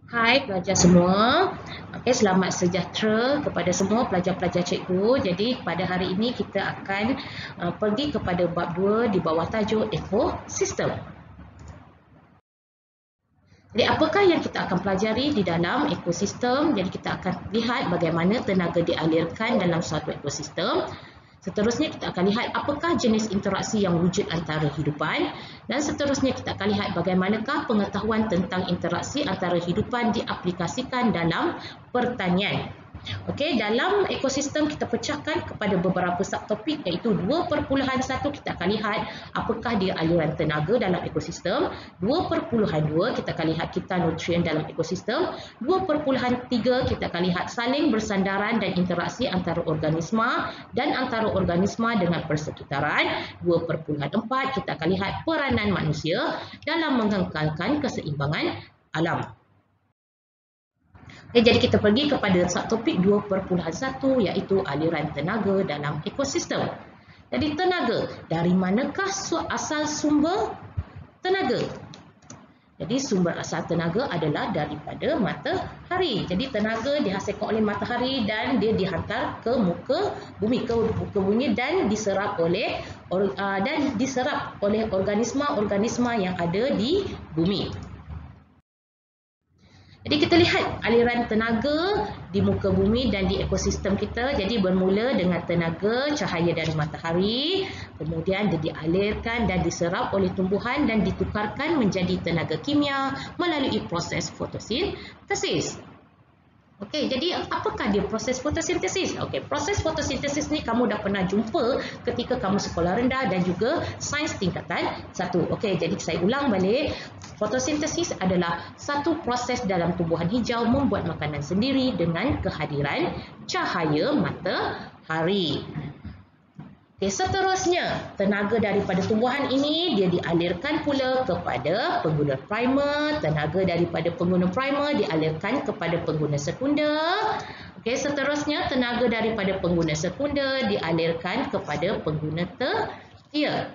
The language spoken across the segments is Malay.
Hai pelajar semua. Okey, selamat sejahtera kepada semua pelajar-pelajar cikgu. Jadi pada hari ini kita akan pergi kepada bab 2 di bawah tajuk ekosistem. Jadi apakah yang kita akan pelajari di dalam ekosistem? Jadi kita akan lihat bagaimana tenaga dialirkan dalam suatu ekosistem. Seterusnya kita akan lihat apakah jenis interaksi yang wujud antara hidupan, dan seterusnya kita akan lihat bagaimanakah pengetahuan tentang interaksi antara hidupan diaplikasikan dalam pertanian. Okey, dalam ekosistem kita pecahkan kepada beberapa subtopik, iaitu 2.1 kita akan lihat apakah dia aliran tenaga dalam ekosistem, 2.2 kita akan lihat kita nutrien dalam ekosistem, 2.3 kita akan lihat saling bersandaran dan interaksi antara organisma dan antara organisma dengan persekitaran, 2.4 kita akan lihat peranan manusia dalam mengekalkan keseimbangan alam. Okay, jadi kita pergi kepada subtopik 2.1 iaitu aliran tenaga dalam ekosistem. Jadi tenaga, dari manakah asal sumber tenaga? Jadi sumber asal tenaga adalah daripada matahari. Jadi tenaga dihasilkan oleh matahari dan dia dihantar ke muka bumi dan diserap oleh organisma-organisma yang ada di bumi. Jadi kita lihat aliran tenaga di muka bumi dan di ekosistem kita. Jadi bermula dengan tenaga cahaya dari matahari, kemudian dia dialirkan dan diserap oleh tumbuhan dan ditukarkan menjadi tenaga kimia melalui proses fotosintesis. Okey, jadi apakah dia proses fotosintesis? Okey, proses fotosintesis ni kamu dah pernah jumpa ketika kamu sekolah rendah dan juga sains tingkatan 1. Okey, jadi saya ulang balik. Fotosintesis adalah satu proses dalam tumbuhan hijau membuat makanan sendiri dengan kehadiran cahaya matahari. Okay, seterusnya, tenaga daripada tumbuhan ini dia dialirkan pula kepada pengguna primer, tenaga daripada pengguna primer dialirkan kepada pengguna sekunder. Okay, seterusnya, tenaga daripada pengguna sekunder dialirkan kepada pengguna tertier.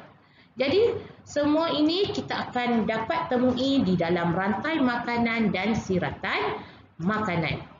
Jadi, semua ini kita akan dapat temui di dalam rantai makanan dan siratan makanan.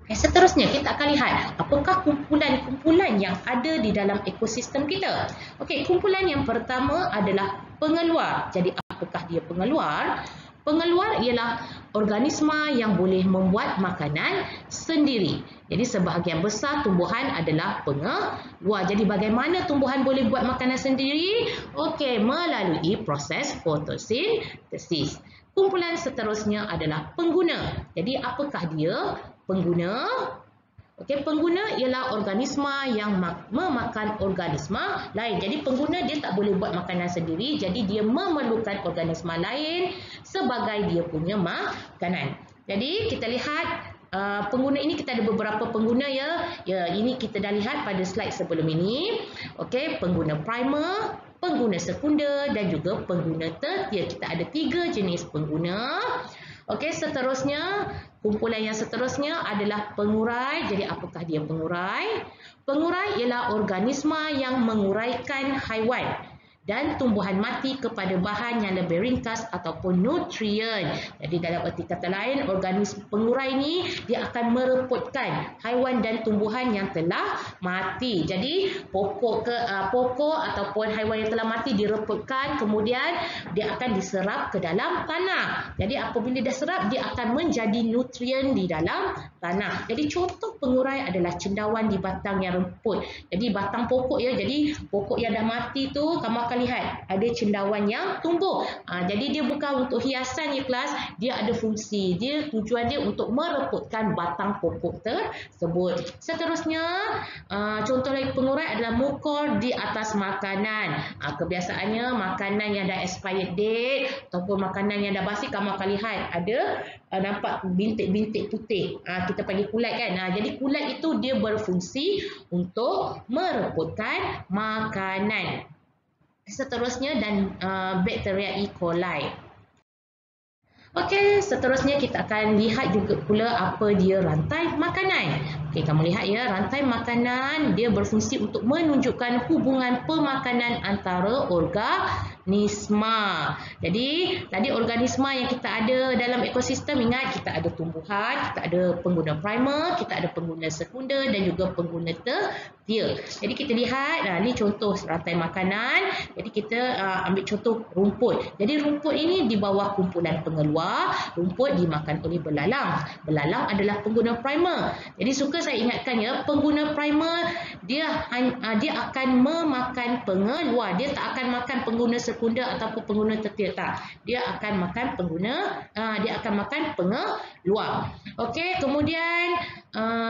Seterusnya kita akan lihat apakah kumpulan-kumpulan yang ada di dalam ekosistem kita. Okey, kumpulan yang pertama adalah pengeluar. Jadi apakah dia pengeluar? Pengeluar ialah organisma yang boleh membuat makanan sendiri. Jadi sebahagian besar tumbuhan adalah pengeluar. Jadi bagaimana tumbuhan boleh buat makanan sendiri? Okey, melalui proses fotosintesis. Kumpulan seterusnya adalah pengguna. Jadi apakah dia? Pengguna. Okey, pengguna ialah organisma yang memakan organisma lain. Jadi pengguna dia tak boleh buat makanan sendiri, jadi dia memerlukan organisma lain sebagai dia punya makanan. Jadi kita lihat pengguna ini, kita ada beberapa pengguna ya. Ya, ini kita dah lihat pada slide sebelum ini. Okey, pengguna primer, pengguna sekunder dan juga pengguna tertier. Kita ada 3 jenis pengguna. Okey, seterusnya, kumpulan yang seterusnya adalah pengurai. Jadi apakah dia pengurai? Pengurai ialah organisma yang menguraikan haiwan dan tumbuhan mati kepada bahan yang lebih ringkas ataupun nutrien. Jadi dalam erti kata lain, organisma pengurai ini dia akan mereputkan haiwan dan tumbuhan yang telah mati. Jadi pokok ataupun haiwan yang telah mati direputkan, kemudian dia akan diserap ke dalam tanah. Jadi apabila dah serap, dia akan menjadi nutrien di dalam tanah. Jadi contoh pengurai adalah cendawan di batang yang remput. Jadi batang pokok ya. Jadi pokok yang dah mati tu kamu akan lihat ada cendawan yang tumbuh. Jadi dia bukan untuk hiasan ya kelas, dia ada fungsi. Tujuan dia untuk mereputkan batang pokok tersebut. Seterusnya, contoh lagi pengurai adalah mukor di atas makanan. Kebiasaannya makanan yang dah expired date ataupun makanan yang dah basi, kamu akan lihat ada nampak bintik-bintik putih. Kita panggil kulat kan. Jadi kulat itu dia berfungsi untuk mereputkan makanan. Seterusnya dan bakteria E. coli. Okey, seterusnya kita akan lihat juga pula apa dia rantai makanan. Okey, kamu lihat ya, rantai makanan dia berfungsi untuk menunjukkan hubungan pemakanan antara organisma. organisma. Jadi tadi organisma yang kita ada dalam ekosistem, ingat kita ada tumbuhan, kita ada pengguna primer, kita ada pengguna sekunder dan juga pengguna tertier. Jadi kita lihat, ni contoh rantai makanan. Jadi kita ambil contoh rumput. Jadi rumput ini di bawah kumpulan pengeluar, rumput dimakan oleh belalang. Belalang adalah pengguna primer. Jadi suka saya ingatkan ya, pengguna primer dia akan memakan pengeluar. Dia tak akan makan pengguna sekunder ataupun pengguna tertier, tak. Dia akan makan pengeluar. Okey, kemudian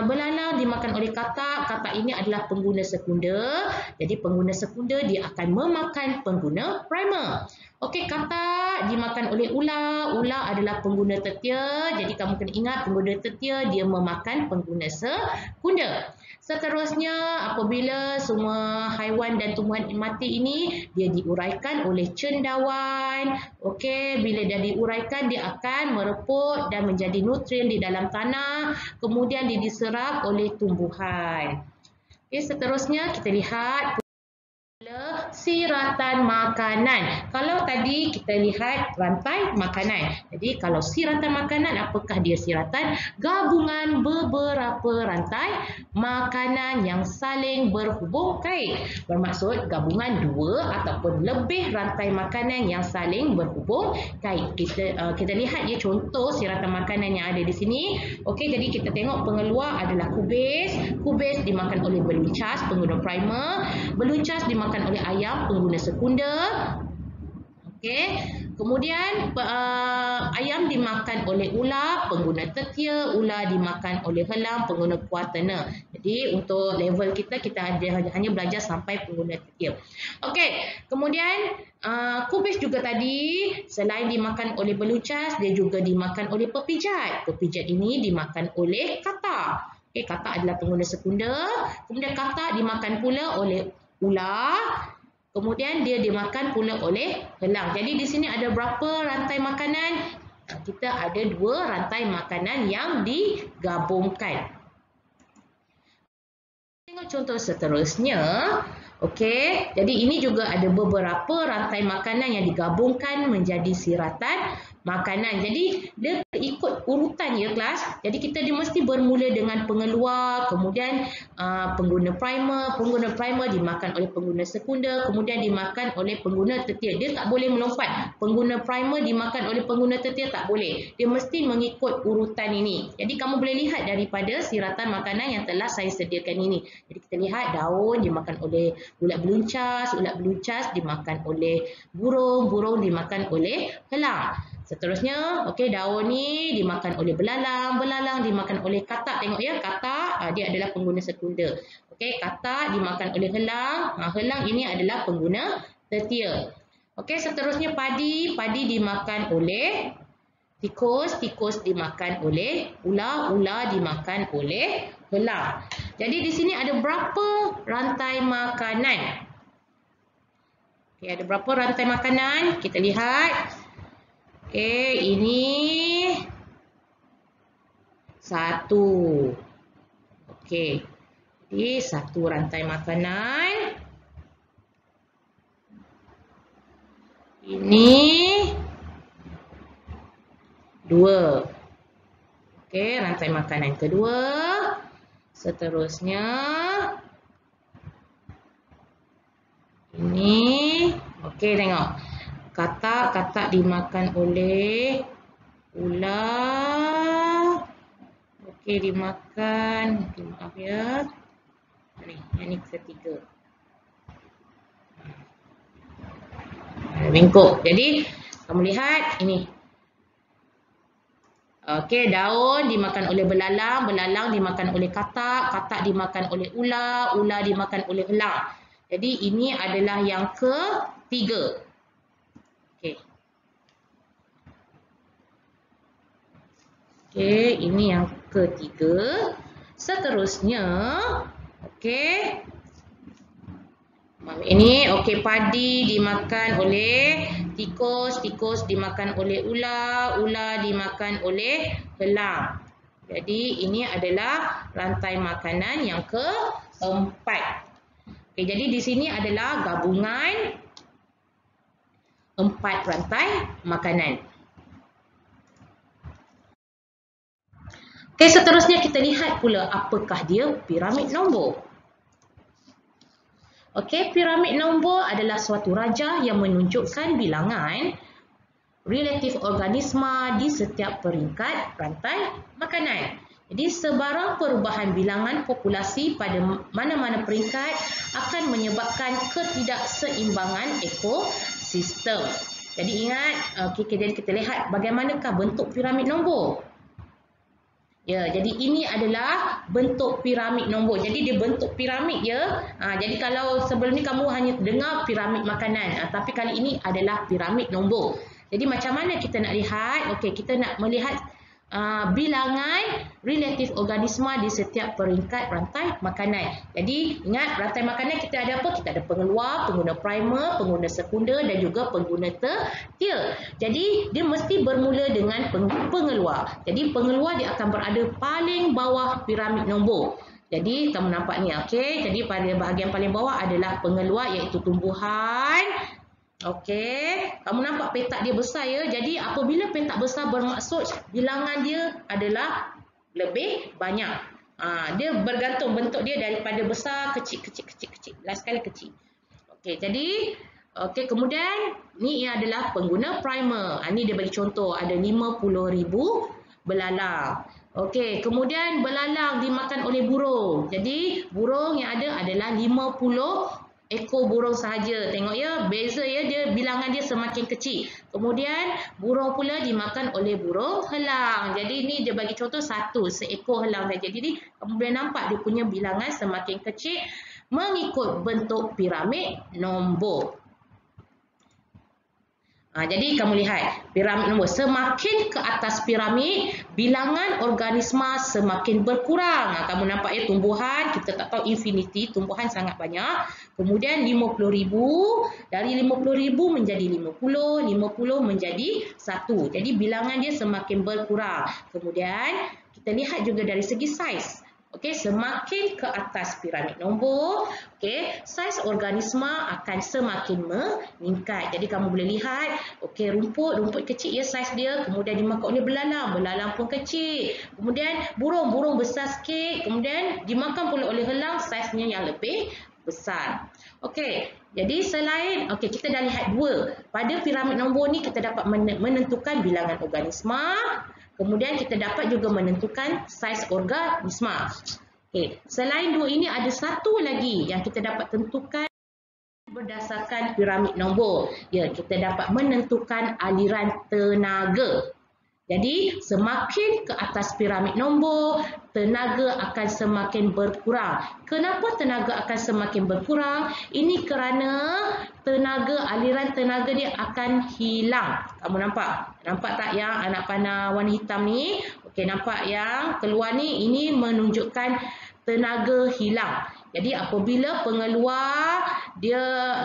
belalang dimakan oleh katak. Katak ini adalah pengguna sekunder. Jadi pengguna sekunder dia akan memakan pengguna primer. Okey, katak dimakan oleh ular. Ular adalah pengguna tertier. Jadi kamu kena ingat pengguna tertier dia memakan pengguna sekunder. Seterusnya, apabila semua haiwan dan tumbuhan mati ini dia diuraikan oleh cendawan. Okey, bila dia diuraikan dia akan mereput dan menjadi nutrien di dalam tanah, kemudian dia diserap oleh tumbuhan. Okey, seterusnya kita lihat siratan makanan. Kalau tadi kita lihat rantai makanan. Jadi kalau siratan makanan, apakah dia siratan? Gabungan beberapa rantai makanan yang saling berhubung kait. Bermaksud gabungan dua ataupun lebih rantai makanan yang saling berhubung kait. Kita lihat ya contoh siratan makanan yang ada di sini. Okey, jadi kita tengok pengeluar adalah kubis. Kubis dimakan oleh beluncas, pengguna primer. Beluncas dimakan oleh ayam, pengguna sekunder. Okey. Kemudian ayam dimakan oleh ular, pengguna tertier. Ular dimakan oleh helang, pengguna kuartener. Jadi untuk level kita hanya belajar sampai pengguna tertier. Okey. Kemudian kubis juga tadi selain dimakan oleh beluncas, dia juga dimakan oleh pepijat. Pepijat ini dimakan oleh katak. Okey, katak adalah pengguna sekunder. Kemudian katak dimakan pula oleh ular. Kemudian dia dimakan pula oleh helang. Jadi di sini ada berapa rantai makanan? Kita ada 2 rantai makanan yang digabungkan. Tengok contoh seterusnya. Okey, jadi ini juga ada beberapa rantai makanan yang digabungkan menjadi siratan makanan. Jadi dia ikut urutan ya kelas. Jadi kita mesti bermula dengan pengeluar, kemudian pengguna primer. Pengguna primer dimakan oleh pengguna sekunder, kemudian dimakan oleh pengguna tertier. Dia tak boleh melompat. Pengguna primer dimakan oleh pengguna tertier, tak boleh. Dia mesti mengikut urutan ini. Jadi kamu boleh lihat daripada siratan makanan yang telah saya sediakan ini. Jadi kita lihat daun dimakan oleh ulat beluncas. Ulat beluncas dimakan oleh burung. Burung dimakan oleh helang. Seterusnya, okey, daun ni dimakan oleh belalang. Belalang dimakan oleh katak. Tengok ya, katak dia adalah pengguna sekunder. Okey, katak dimakan oleh helang. Helang ini adalah pengguna tertier. Okey, seterusnya padi. Padi dimakan oleh tikus. Tikus dimakan oleh ular. Ular dimakan oleh helang. Jadi di sini ada berapa rantai makanan? Okey, ada berapa rantai makanan? Kita lihat. Okey, ini 1. Okey. Jadi 1 rantai makanan. Ini 2. Okey, rantai makanan kedua. Seterusnya ini. Okey, tengok. Katak dimakan oleh ular. Okey, dimakan. Okay, maaf ya. Yang ni ketiga. Bengkok. Jadi, kamu lihat ini. Okey, daun dimakan oleh belalang. Belalang dimakan oleh katak. Katak dimakan oleh ular. Ular dimakan oleh helang. Jadi, ini adalah yang ketiga. Okey. Okey, ini yang ketiga. Seterusnya, okey. Ini okey, padi dimakan oleh tikus, tikus dimakan oleh ular, ular dimakan oleh helang. Jadi ini adalah rantai makanan yang keempat. Okey, jadi di sini adalah gabungan 4 rantai makanan. Okey, seterusnya kita lihat pula apakah dia piramid nombor. Okey, piramid nombor adalah suatu rajah yang menunjukkan bilangan relatif organisma di setiap peringkat rantai makanan. Jadi sebarang perubahan bilangan populasi pada mana-mana peringkat akan menyebabkan ketidakseimbangan ekosistem. Jadi ingat, jadi kita lihat bagaimanakah bentuk piramid nombor. Ya, jadi ini adalah bentuk piramid nombor. Jadi dia bentuk piramid ya. Jadi kalau sebelum ni kamu hanya dengar piramid makanan, tapi kali ini adalah piramid nombor. Jadi macam mana kita nak lihat? Okey, kita nak melihat bilangan relatif organisma di setiap peringkat rantai makanan. Jadi ingat, rantai makanan kita ada apa? Kita ada pengeluar, pengguna primer, pengguna sekunder dan juga pengguna tertier. Jadi dia mesti bermula dengan pengeluar. Jadi pengeluar dia akan berada paling bawah piramid nombor. Jadi kamu nampak ni, okey. Jadi pada bahagian paling bawah adalah pengeluar, iaitu tumbuhan. Okey, kamu nampak petak dia besar ya. Jadi apabila petak besar bermaksud bilangan dia adalah lebih banyak. Dia bergantung bentuk dia daripada besar, kecil. Last kali kecil. Okey, jadi kemudian ni adalah pengguna primer. Ni dia bagi contoh, ada 50,000 belalang. Okey, kemudian belalang dimakan oleh burung. Jadi burung yang ada adalah 50 ekor burung sahaja. Tengok ya, beza ya, dia bilangan dia semakin kecil. Kemudian burung pula dimakan oleh burung helang. Jadi ni dia bagi contoh seekor helang saja. Jadi kamu boleh nampak dia punya bilangan semakin kecil mengikut bentuk piramid nombor. Jadi kamu lihat piramid nombor, semakin ke atas piramid bilangan organisma semakin berkurang. Kamu nampak ya, tumbuhan kita tak tahu infinity, tumbuhan sangat banyak. Kemudian 50,000, dari 50,000 menjadi 50, 50 menjadi 1. Jadi bilangan dia semakin berkurang. Kemudian kita lihat juga dari segi saiz. Okey, semakin ke atas piramid nombor, okey, saiz organisma akan semakin meningkat. Jadi kamu boleh lihat, okey, rumput kecil ya saiz dia, kemudian dimakan oleh belalang pun kecil. Kemudian burung besar sikit, kemudian dimakan pula oleh helang, saiznya yang lebih besar. Okey, jadi selain kita dah lihat dua. Pada piramid nombor ni kita dapat menentukan bilangan organisma. Kemudian kita dapat juga menentukan saiz organisma. Okey, selain dua ini ada satu lagi yang kita dapat tentukan berdasarkan piramid nombor. Ya, kita dapat menentukan aliran tenaga. Jadi semakin ke atas piramid nombor, tenaga akan semakin berkurang. Kenapa tenaga akan semakin berkurang? Ini kerana aliran tenaga dia akan hilang. Kamu nampak? Nampak tak yang anak panah warna hitam ni? Okey, nampak yang keluar ni? Ini menunjukkan tenaga hilang. Jadi apabila pengeluar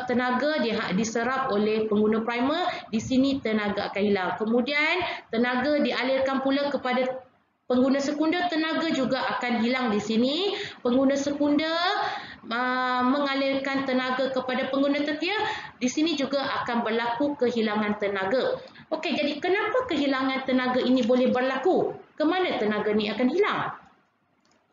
tenaga dia diserap oleh pengguna primer, di sini tenaga akan hilang. Kemudian tenaga dialirkan pula kepada pengguna sekunder, tenaga juga akan hilang di sini. Pengguna sekunder mengalirkan tenaga kepada pengguna tertier, di sini juga akan berlaku kehilangan tenaga. Okey, jadi kenapa kehilangan tenaga ini boleh berlaku? Kemana tenaga ni akan hilang?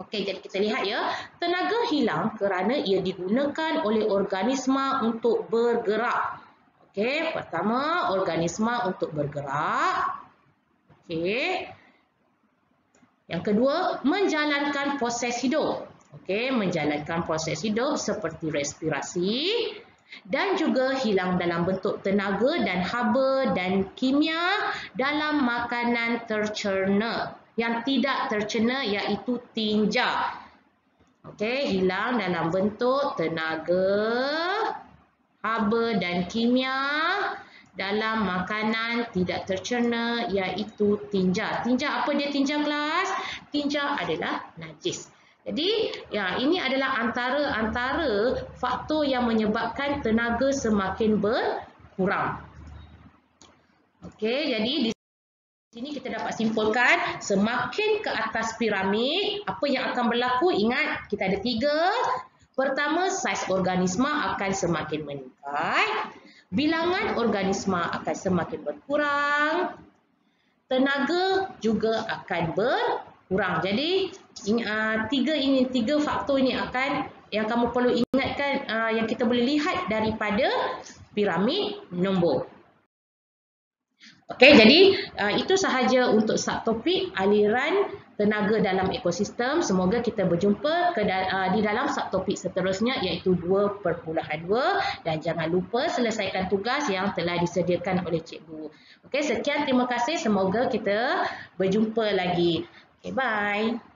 Okey, jadi kita lihat ya, tenaga hilang kerana ia digunakan oleh organisma untuk bergerak. Okey, pertama organisma untuk bergerak. Okey. Yang kedua, menjalankan proses hidup. Okey, menjalankan proses hidup seperti respirasi dan juga hilang dalam bentuk tenaga dan haba dan kimia dalam makanan tercerna. Yang tidak tercerna iaitu tinja. Okey, hilang dalam bentuk tenaga, haba dan kimia dalam makanan tidak tercerna iaitu tinja. Tinja apa dia tinja kelas? Tinja adalah najis. Jadi, ya, ini adalah antara faktor yang menyebabkan tenaga semakin berkurang. Okey, jadi di sini kita dapat simpulkan semakin ke atas piramid, apa yang akan berlaku? Ingat, kita ada 3. Pertama, saiz organisma akan semakin meningkat. bilangan organisma akan semakin berkurang, tenaga juga akan berkurang. Jadi tiga faktor ini yang kamu perlu ingatkan, yang kita boleh lihat daripada piramid nombor. Okey, jadi itu sahaja untuk subtopik aliran tenaga dalam ekosistem. Semoga kita berjumpa di dalam subtopik seterusnya iaitu 2.2 dan jangan lupa selesaikan tugas yang telah disediakan oleh cikgu. Okey, sekian, terima kasih. Semoga kita berjumpa lagi. Okey, bye.